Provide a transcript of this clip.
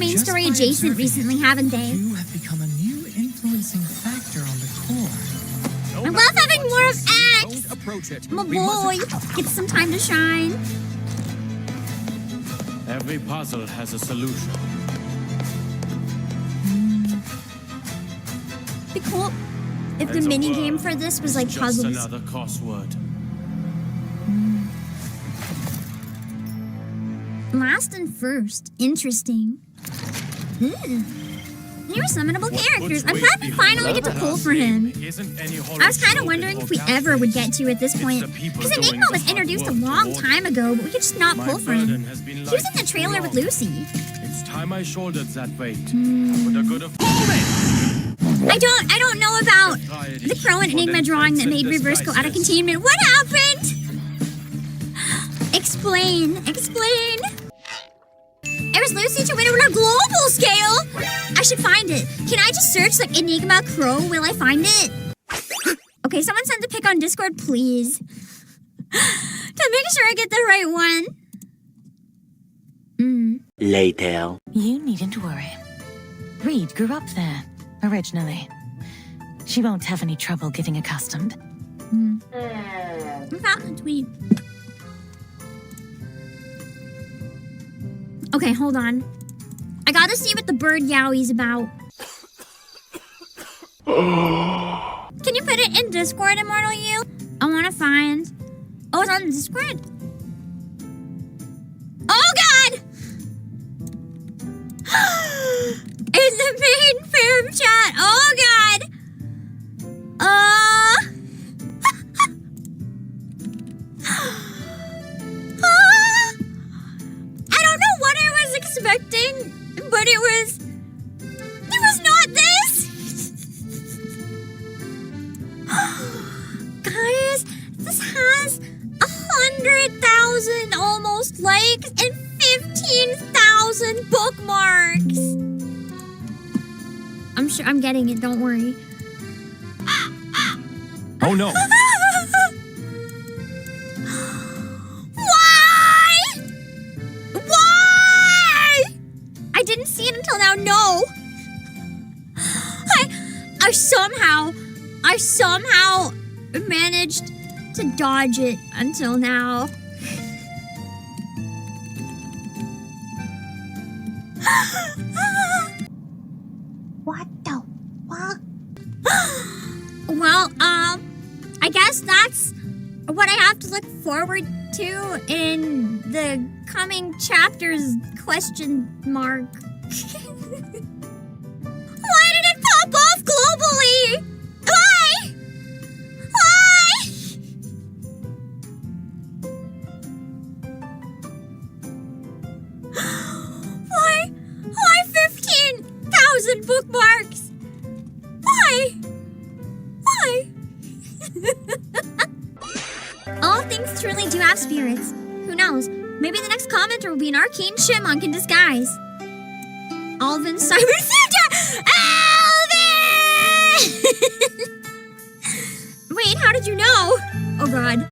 main story adjacent recently, haven't they? You have become a new influencing factor on the core. I love having more of X! Don't approach it. My boy gets some time to shine. Every puzzle has a solution. Be cool if the mini game for this was like Just puzzles. another crossword. Last and first. Interesting. New summonable characters. I'm glad we finally get to pull for him. I was kind of wondering if we ever would get to at this point. Because Enigma was introduced a long time ago, but we could just not pull for him. He was in the trailer with Lucy. It's time I shouldered that weight. For the good of I don't know about the Crow and Enigma drawing that made Reverse go out of containment. What happened? Explain. It was Lucy to win on a global scale. I should find it. Can I just search like Enigma Crow? Will I find it? Okay, someone send a pic on Discord, please. To make sure I get the right one. Later. You needn't worry. Reed grew up there, originally. She won't have any trouble getting accustomed. I found the tweet. Okay, hold on. I gotta see what the bird Yaoi's about. Can you put it in Discord, Immortal You? I wanna find... Oh, it's on Discord. Oh, God! In the main fam chat. Oh, God! I don't know what I was expecting, but it was not this. Guys, this has 100,000 almost likes and 15,000 bookmarks. I'm sure I'm getting it, don't worry. Oh no! Why? I didn't see it until now, no. I somehow managed to dodge it until now. What the fuck? Well, I guess that's what I have to look forward to in the coming chapters, question mark. Why did it pop off globally? Why? Why 15,000 bookmarks? Why? All things truly do have spirits. Who knows? Maybe the next commenter will be an arcane chipmunk in disguise. Alvin Simon Alvin! Wait, how did you know? Oh, God.